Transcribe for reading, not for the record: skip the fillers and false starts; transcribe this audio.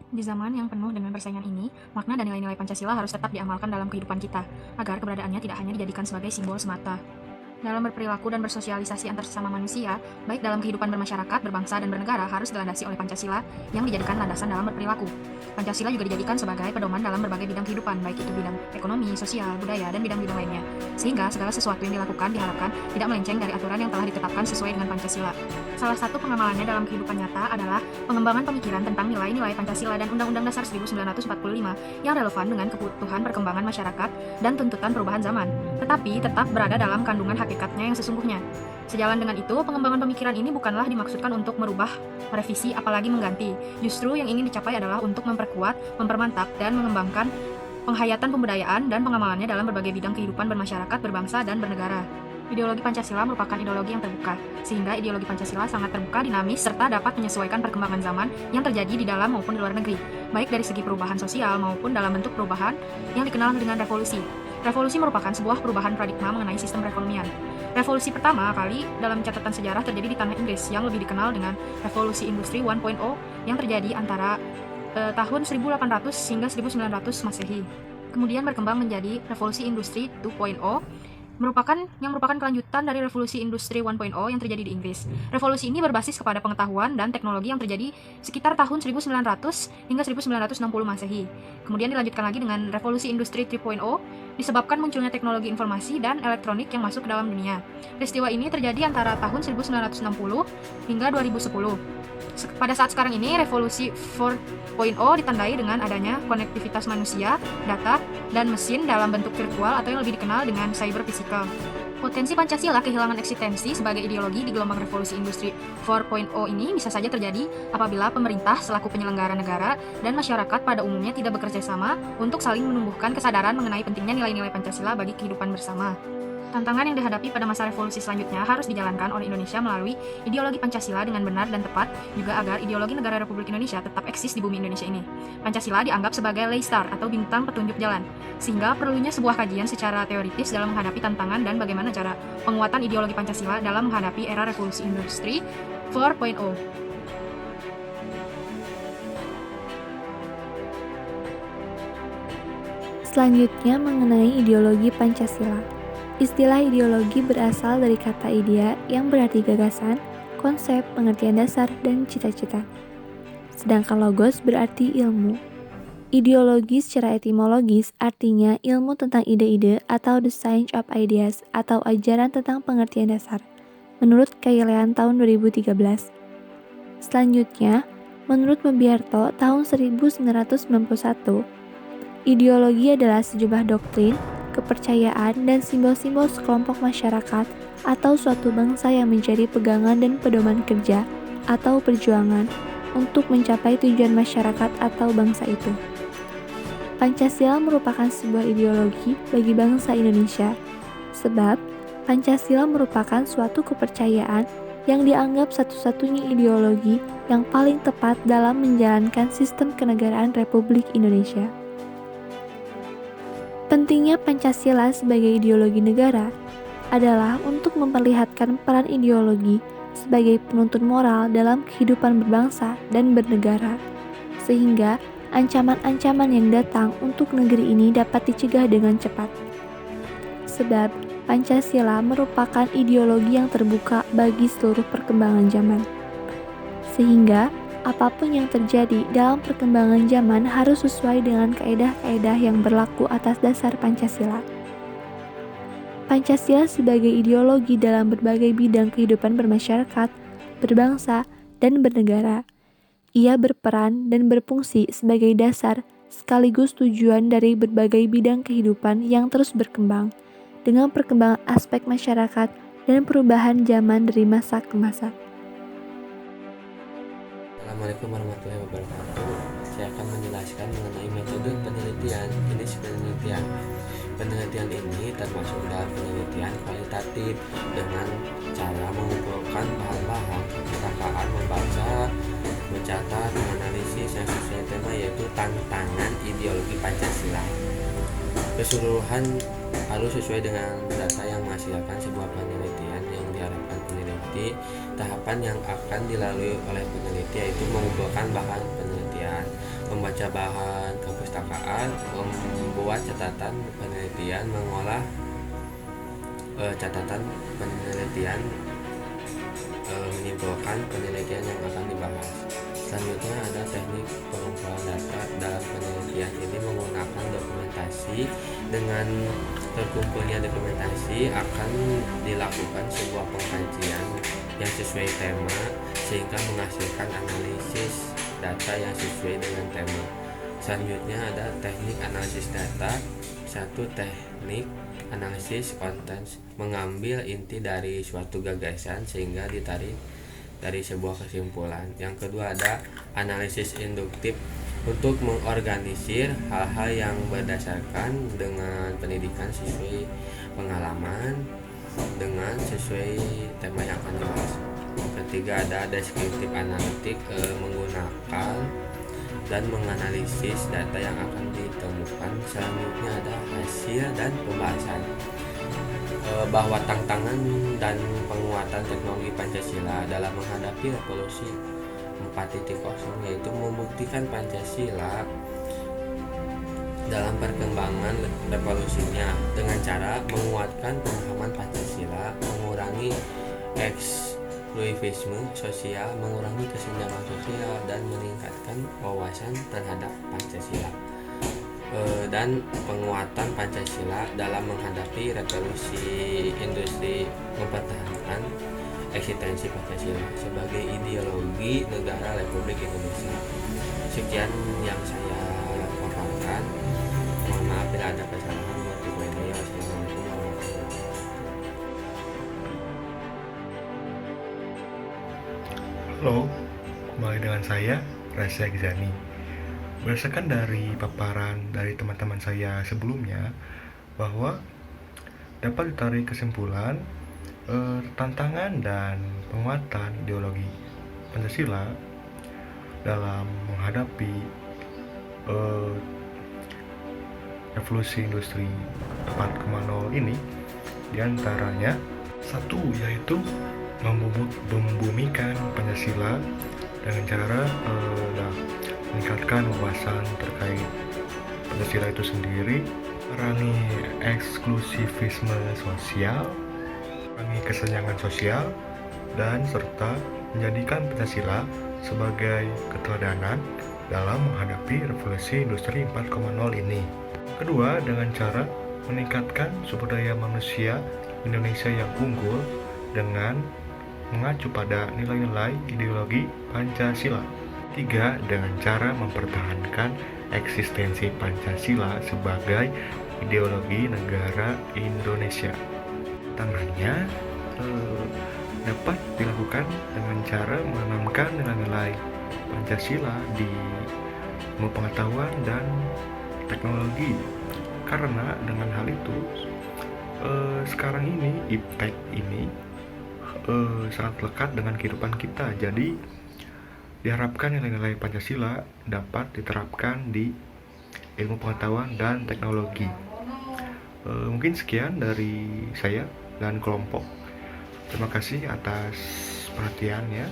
Di zaman yang penuh dengan persaingan ini, makna dan nilai-nilai Pancasila harus tetap diamalkan dalam kehidupan kita, agar keberadaannya tidak hanya dijadikan sebagai simbol semata. Dalam berperilaku dan bersosialisasi antar sesama manusia, baik dalam kehidupan bermasyarakat, berbangsa, dan bernegara harus dilandasi oleh Pancasila yang dijadikan landasan dalam berperilaku. Pancasila juga dijadikan sebagai pedoman dalam berbagai bidang kehidupan, baik itu bidang ekonomi, sosial, budaya, dan bidang-bidang lainnya. Sehingga segala sesuatu yang dilakukan diharapkan tidak melenceng dari aturan yang telah ditetapkan sesuai dengan Pancasila. Salah satu pengamalannya dalam kehidupan nyata adalah pengembangan pemikiran tentang nilai-nilai Pancasila dan Undang-Undang Dasar 1945 yang relevan dengan kebutuhan perkembangan masyarakat dan tuntutan perubahan zaman, tetapi tetap berada dalam kandungan hakikatnya yang sesungguhnya. Sejalan dengan itu, pengembangan pemikiran ini bukanlah dimaksudkan untuk merubah, merevisi, apalagi mengganti. Justru yang ingin dicapai adalah untuk memperkuat, mempermantap, dan mengembangkan penghayatan pembudayaan dan pengamalannya dalam berbagai bidang kehidupan bermasyarakat, berbangsa, dan bernegara. Ideologi Pancasila merupakan ideologi yang terbuka, sehingga ideologi Pancasila sangat terbuka, dinamis, serta dapat menyesuaikan perkembangan zaman yang terjadi di dalam maupun di luar negeri, baik dari segi perubahan sosial maupun dalam bentuk perubahan yang dikenal dengan revolusi. Revolusi merupakan sebuah perubahan paradigma mengenai sistem perekonomian. Revolusi pertama kali dalam catatan sejarah terjadi di tanah Inggris yang lebih dikenal dengan Revolusi Industri 1.0 yang terjadi antara tahun 1800 hingga 1900 Masehi. Kemudian berkembang menjadi Revolusi Industri 2.0 merupakan kelanjutan dari Revolusi Industri 1.0 yang terjadi di Inggris. Revolusi ini berbasis kepada pengetahuan dan teknologi yang terjadi sekitar tahun 1900 hingga 1960 Masehi. Kemudian dilanjutkan lagi dengan Revolusi Industri 3.0 disebabkan munculnya teknologi informasi dan elektronik yang masuk ke dalam dunia. Peristiwa ini terjadi antara tahun 1960 hingga 2010. Pada saat sekarang ini, Revolusi 4.0 ditandai dengan adanya konektivitas manusia, data, dan mesin dalam bentuk virtual atau yang lebih dikenal dengan cyber physical. Potensi Pancasila kehilangan eksistensi sebagai ideologi di gelombang Revolusi Industri 4.0 ini bisa saja terjadi apabila pemerintah selaku penyelenggara negara dan masyarakat pada umumnya tidak bekerja sama untuk saling menumbuhkan kesadaran mengenai pentingnya nilai-nilai Pancasila bagi kehidupan bersama. Tantangan yang dihadapi pada masa revolusi selanjutnya harus dijalankan oleh Indonesia melalui ideologi Pancasila dengan benar dan tepat, juga agar ideologi Negara Republik Indonesia tetap eksis di bumi Indonesia ini. Pancasila dianggap sebagai ley star atau bintang petunjuk jalan, sehingga perlunya sebuah kajian secara teoritis dalam menghadapi tantangan dan bagaimana cara penguatan ideologi Pancasila dalam menghadapi era revolusi industri 4.0. Selanjutnya mengenai ideologi Pancasila. Istilah ideologi berasal dari kata idea yang berarti gagasan, konsep, pengertian dasar, dan cita-cita. Sedangkan logos berarti ilmu. Ideologi secara etimologis artinya ilmu tentang ide-ide atau the science of ideas atau ajaran tentang pengertian dasar, menurut Kailean tahun 2013. Selanjutnya, menurut Membiarto tahun 1991, ideologi adalah sejumlah doktrin, kepercayaan, dan simbol-simbol sekelompok masyarakat atau suatu bangsa yang menjadi pegangan dan pedoman kerja atau perjuangan untuk mencapai tujuan masyarakat atau bangsa itu. Pancasila merupakan sebuah ideologi bagi bangsa Indonesia, sebab Pancasila merupakan suatu kepercayaan yang dianggap satu-satunya ideologi yang paling tepat dalam menjalankan sistem kenegaraan Republik Indonesia. Pentingnya Pancasila sebagai ideologi negara adalah untuk memperlihatkan peran ideologi sebagai penuntun moral dalam kehidupan berbangsa dan bernegara, sehingga ancaman-ancaman yang datang untuk negeri ini dapat dicegah dengan cepat. Sebab Pancasila merupakan ideologi yang terbuka bagi seluruh perkembangan zaman, sehingga apapun yang terjadi dalam perkembangan zaman harus sesuai dengan kaedah-kaedah yang berlaku atas dasar Pancasila. Pancasila sebagai ideologi dalam berbagai bidang kehidupan bermasyarakat, berbangsa, dan bernegara. Ia berperan dan berfungsi sebagai dasar sekaligus tujuan dari berbagai bidang kehidupan yang terus berkembang dengan perkembangan aspek masyarakat dan perubahan zaman dari masa ke masa. Assalamualaikum warahmatullahi wabarakatuh. Saya akan menjelaskan mengenai metode penelitian, jenis penelitian. Penelitian ini termasuk dalam penelitian kualitatif dengan cara mengumpulkan bahan-bahan perpustakaan, membaca, mencatat, menganalisis yang sesuai tema yaitu tantangan ideologi Pancasila. Keseluruhan harus sesuai dengan data yang menghasilkan sebuah penelitian yang diharapkan peneliti. Tahapan yang akan dilalui oleh peneliti yaitu mengumpulkan bahan penelitian, membaca bahan kepustakaan, membuat catatan penelitian, mengolah catatan penelitian, menyimpulkan penelitian yang akan dibahas. Selanjutnya ada teknik pengumpulan data. Dalam penelitian ini menggunakan dokumentasi. Dengan terkumpulnya dokumentasi akan dilakukan sebuah pengkajian yang sesuai tema sehingga menghasilkan analisis data yang sesuai dengan tema. Selanjutnya ada teknik analisis data. Satu, teknik analisis kontens, mengambil inti dari suatu gagasan sehingga ditarik dari sebuah kesimpulan. Yang kedua ada analisis induktif, untuk mengorganisir hal-hal yang berdasarkan dengan pendidikan sesuai pengalaman dengan sesuai tema yang akan dibahas. Ketiga ada deskriptif analitik, menggunakan dan menganalisis data yang akan ditemukan. Selanjutnya ada hasil dan pembahasan, bahwa tantangan dan penguatan teknologi Pancasila dalam menghadapi revolusi 4.0, yaitu membuktikan Pancasila dalam perkembangan revolusinya dengan cara menguatkan pemahaman Pancasila, mengurangi eksklusivisme sosial, mengurangi kesenjangan sosial, dan meningkatkan wawasan terhadap Pancasila, dan penguatan Pancasila dalam menghadapi revolusi industri, mempertahankan eksistensi Pancasila sebagai ideologi negara Republik Indonesia. Sekian yang saya paparkan. Mohon maaf bila ada kesalahan. Wassalamualaikum warahmatullahi wabarakatuh. Halo, kembali dengan saya Rasya Gizani. Berdasarkan dari paparan dari teman-teman saya sebelumnya, bahwa dapat ditarik kesimpulan tantangan dan penguatan ideologi Pancasila dalam menghadapi revolusi industri 4.0 ini, diantaranya satu, yaitu membumikan Pancasila dengan cara meningkatkan wawasan terkait Pancasila itu sendiri, memerangi eksklusivisme sosial, mengurangi kesenjangan sosial, dan serta menjadikan Pancasila sebagai keteladanan dalam menghadapi revolusi industri 4.0 ini. Kedua, dengan cara meningkatkan sumber daya manusia Indonesia yang unggul dengan mengacu pada nilai-nilai ideologi Pancasila. Tiga, dengan cara mempertahankan eksistensi Pancasila sebagai ideologi negara Indonesia. Tangannya dapat dilakukan dengan cara menanamkan nilai-nilai Pancasila di ilmu pengetahuan dan teknologi. Karena dengan hal itu sekarang ini iptek ini sangat lekat dengan kehidupan kita. Jadi diharapkan nilai-nilai Pancasila dapat diterapkan di ilmu pengetahuan dan teknologi. Mungkin sekian dari saya dan kelompok. Terima kasih atas perhatiannya.